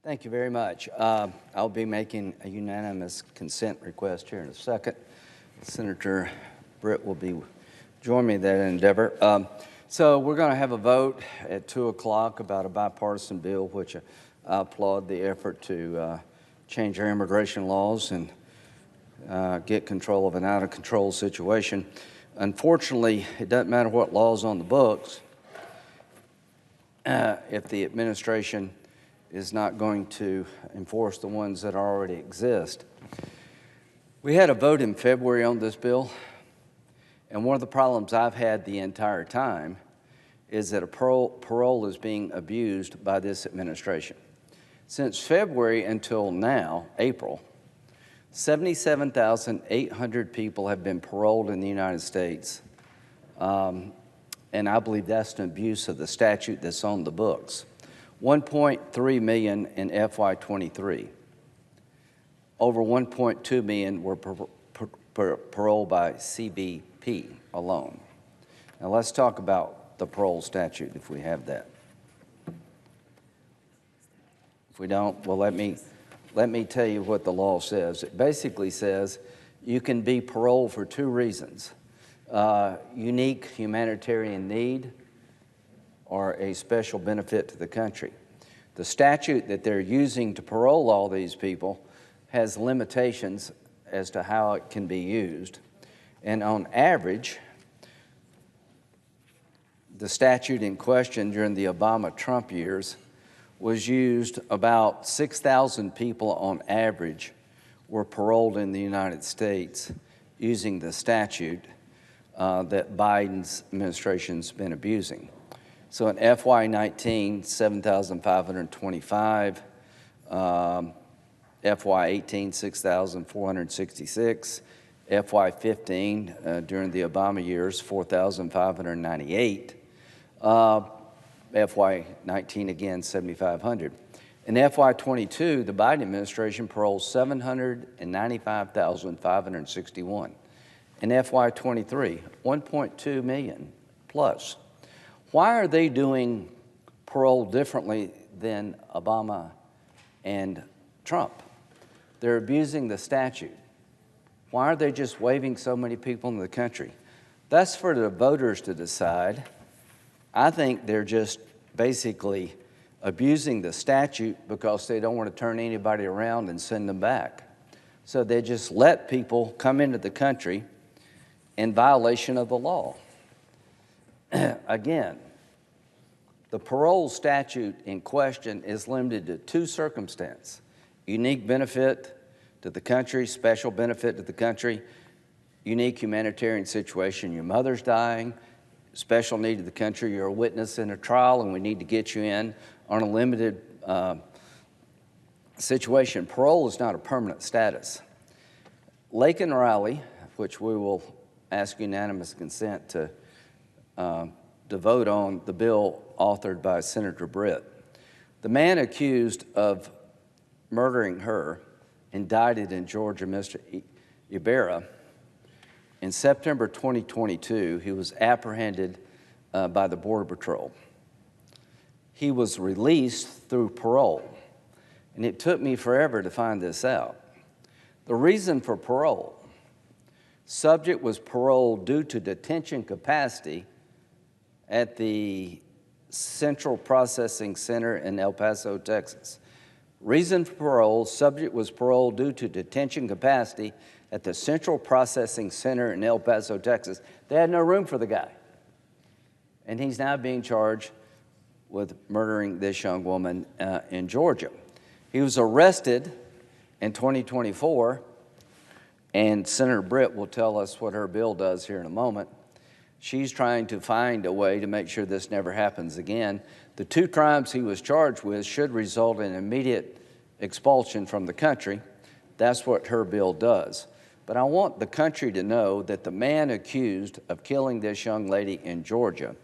Thank you very much. I'll be making a unanimous consent request here in a second. Senator Britt will be join me in that endeavor. So we're going to have a vote at 2 o'clock about a bipartisan bill, which I applaud the effort to change our immigration laws and get control of an out-of-control situation. Unfortunately, it doesn't matter what law's on the books if the administration is not going to enforce the ones that already exist. We had a vote in February on this bill, and one of the problems I've had the entire time is that parole is being abused by this administration. Since February until now, April, 77,800 people have been paroled in the United States, and I believe that's an abuse of the statute that's on the books. 1.3 million in FY23. Over 1.2 million were paroled by CBP alone. Now let's talk about the parole statute if we have that. If we don't, well, let me tell you what the law says. It basically says you can be paroled for two reasons: unique humanitarian need or a special benefit to the country. The statute that they're using to parole all these people has limitations as to how it can be used. And on average, the statute in question during the Obama-Trump years was used about 6,000 people on average were paroled in the United States using the statute that Biden's administration's been abusing. So in FY19, 7,525, FY18, 6,466, FY15 during the Obama years, 4,598, FY19 again, 7,500. In FY22, the Biden administration paroled 795,561. In FY23, 1.2 million plus. Why are they doing parole differently than Obama and Trump? They're abusing the statute. Why are they just waiving so many people in the country? That's for the voters to decide. I think they're just basically abusing the statute because they don't want to turn anybody around and send them back. So they just let people come into the country in violation of the law. Again, the parole statute in question is limited to two circumstances: unique benefit to the country, special benefit to the country, unique humanitarian situation, your mother's dying, special need to the country, you're a witness in a trial and we need to get you in on a limited situation. Parole is not a permanent status. Laken Riley, which we will ask unanimous consent to vote on the bill authored by Senator Britt. The man accused of murdering her, indicted in Georgia, Mr. Ibarra, in September 2022, he was apprehended by the Border Patrol. He was released through parole, and it took me forever to find this out. The reason for parole: subject was paroled due to detention capacity at the Central Processing Center in El Paso, Texas. Reason for parole: subject was paroled due to detention capacity at the Central Processing Center in El Paso, Texas. They had no room for the guy. And he's now being charged with murdering this young woman in Georgia. He was arrested in 2024, and Senator Britt will tell us what her bill does here in a moment. She's trying to find a way to make sure this never happens again. The two crimes he was charged with should result in immediate expulsion from the country. That's what her bill does. But I want the country to know that the man accused of killing this young lady in Georgia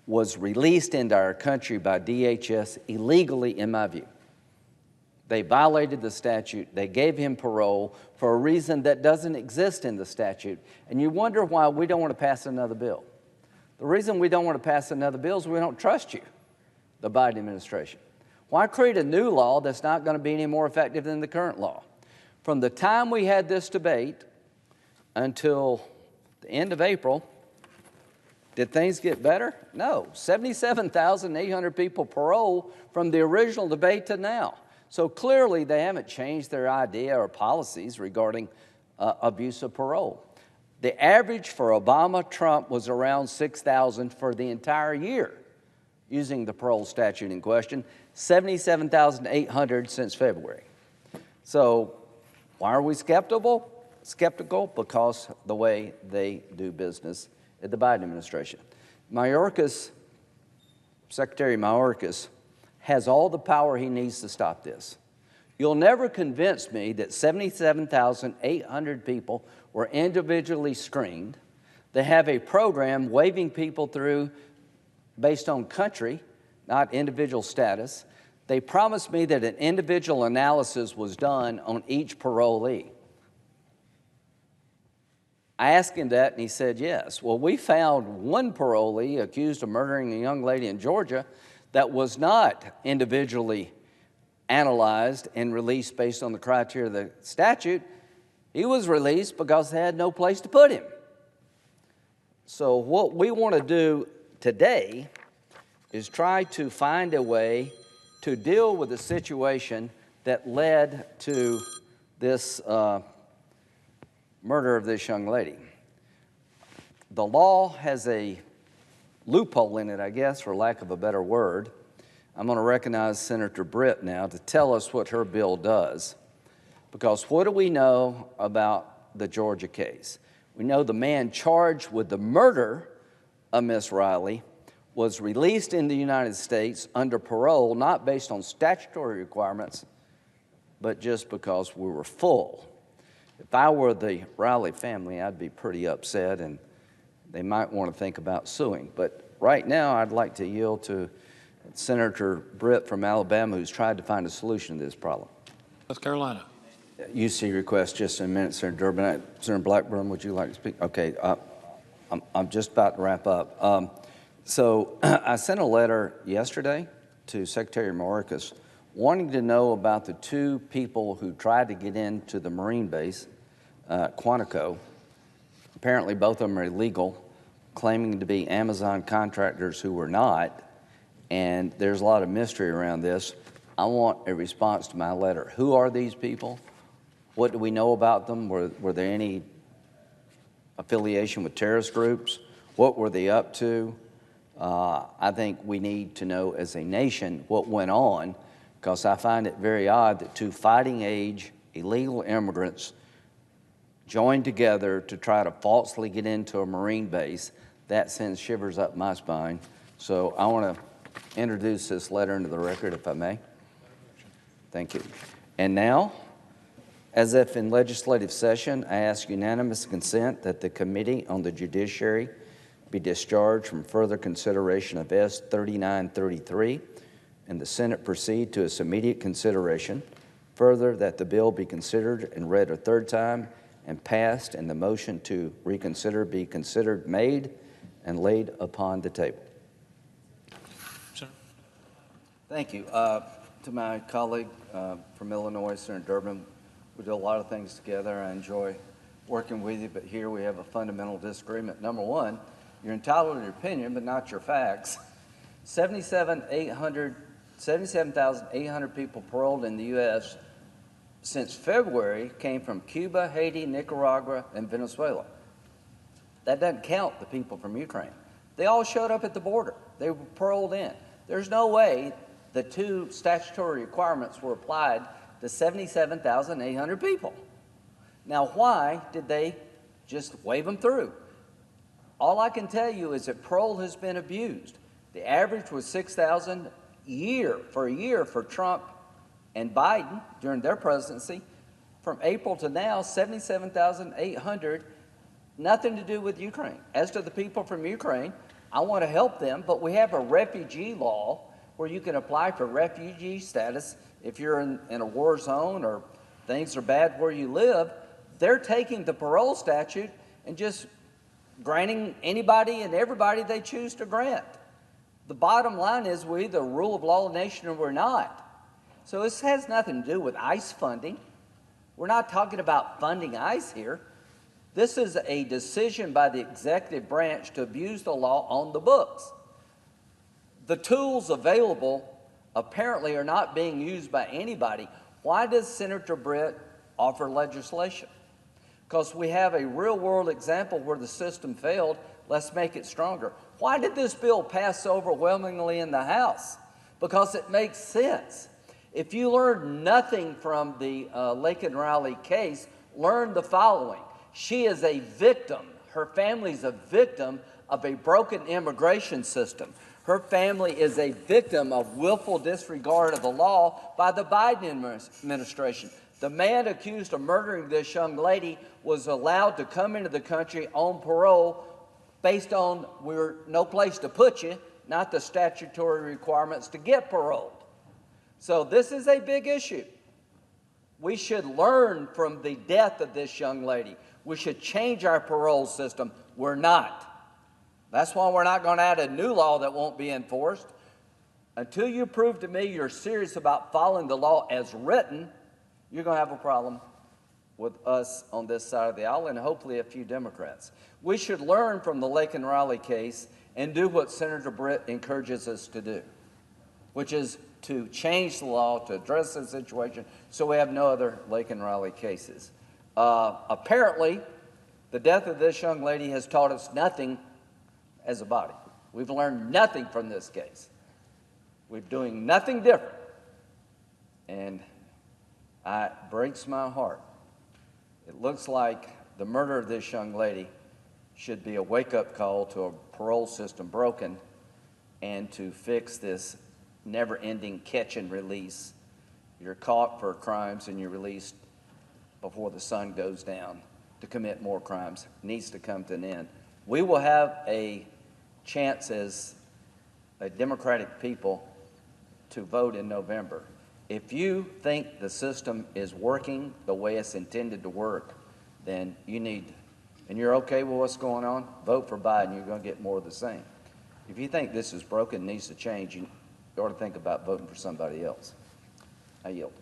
was released into our country by DHS illegally, in my view. They violated the statute. They gave him parole for a reason that doesn't exist in the statute. And you wonder why we don't want to pass another bill. The reason we don't want to pass another bill is we don't trust you, the Biden administration. Why create a new law that's not going to be any more effective than the current law? From the time we had this debate until the end of April, did things get better? No. 77,800 people parole from the original debate to now. So clearly they haven't changed their idea or policies regarding abuse of parole. The average for Obama, Trump was around 6,000 for the entire year using the parole statute in question, 77,800 since February. So why are we skeptical? Skeptical because the way they do business at the Biden administration. Secretary Mayorkas has all the power he needs to stop this. You'll never convince me that 77,800 people were individually screened. They have a program waving people through based on country, not individual status. They promised me that an individual analysis was done on each parolee. I asked him that, and he said yes. Well, we found one parolee accused of murdering a young lady in Georgia that was not individually analyzed and released based on the criteria of the statute. He was released because they had no place to put him. So what we want to do today is try to find a way to deal with the situation that led to this murder of this young lady. The law has a loophole in it, I guess, for lack of a better word. I'm going to recognize Senator Britt now to tell us what her bill does. Because what do we know about the Georgia case? We know the man charged with the murder of Miss Riley was released in the United States under parole, not based on statutory requirements, but just because we were full. If I were the Riley family, I'd be pretty upset, and they might want to think about suing. But right now, I'd like to yield to Senator Britt from Alabama, who's tried to find a solution to this problem. North Carolina. UC request just in a minute, Senator Durbin. Senator Blackburn, would you like to speak? Okay, I'm just about to wrap up. So I sent a letter yesterday to Secretary Mayorkas wanting to know about the two people who tried to get into the Marine base, Quantico. Apparently both of them are illegal, claiming to be Amazon contractors who were not, and there's a lot of mystery around this. I want a response to my letter. Who are these people? What do we know about them? Were there any affiliation with terrorist groups? What were they up to? I think we need to know as a nation what went on, because I find it very odd that two fighting-age illegal immigrants joined together to try to falsely get into a Marine base. That sends shivers up my spine. So I want to introduce this letter into the record, if I may. Thank you. And now, as if in legislative session, I ask unanimous consent that the Committee on the Judiciary be discharged from further consideration of S 3933 and the Senate proceed to its immediate consideration. Further, that the bill be considered and read a third time and passed, and the motion to reconsider be considered made and laid upon the table. Sir. Thank you. To my colleague from Illinois, Senator Durbin, we do a lot of things together. I enjoy working with you, but here we have a fundamental disagreement. Number one, you're entitled to your opinion, but not your facts. 77,800 people paroled in the U.S. since February came from Cuba, Haiti, Nicaragua, and Venezuela. That doesn't count the people from Ukraine. They all showed up at the border. They were paroled in. There's no way the two statutory requirements were applied to 77,800 people. Now, why did they just wave them through? All I can tell you is that parole has been abused. The average was 6,000 a year for Trump and Biden during their presidency. From April to now, 77,800, nothing to do with Ukraine. As to the people from Ukraine, I want to help them, but we have a refugee law where you can apply for refugee status if you're in a war zone or things are bad where you live. They're taking the parole statute and just granting anybody and everybody they choose to grant. The bottom line is we're either a rule of law nation or we're not. So this has nothing to do with ICE funding. We're not talking about funding ICE here. This is a decision by the executive branch to abuse the law on the books. The tools available apparently are not being used by anybody. Why does Senator Britt offer legislation? Because we have a real-world example where the system failed. Let's make it stronger. Why did this bill pass overwhelmingly in the House? Because it makes sense. If you learn nothing from the Laken Riley case, learn the following. She is a victim. Her family's a victim of a broken immigration system. Her family is a victim of willful disregard of the law by the Biden administration. The man accused of murdering this young lady was allowed to come into the country on parole based on we're no place to put you, not the statutory requirements to get paroled. So this is a big issue. We should learn from the death of this young lady. We should change our parole system. We're not. That's why we're not going to add a new law that won't be enforced. Until you prove to me you're serious about following the law as written, you're going to have a problem with us on this side of the aisle and hopefully a few Democrats. We should learn from the Laken Riley case and do what Senator Britt encourages us to do, which is to change the law to address the situation so we have no other Laken Riley cases. Apparently, the death of this young lady has taught us nothing as a body. We've learned nothing from this case. We're doing nothing different. And it breaks my heart. It looks like the murder of this young lady should be a wake-up call to a parole system broken and to fix this never-ending catch and release. You're caught for crimes and you're released before the sun goes down to commit more crimes. It needs to come to an end. We will have a chance as a democratic people to vote in November. If you think the system is working the way it's intended to work, then you need, and you're okay with what's going on, vote for Biden. You're going to get more of the same. If you think this is broken, needs to change, you ought to think about voting for somebody else. I yield.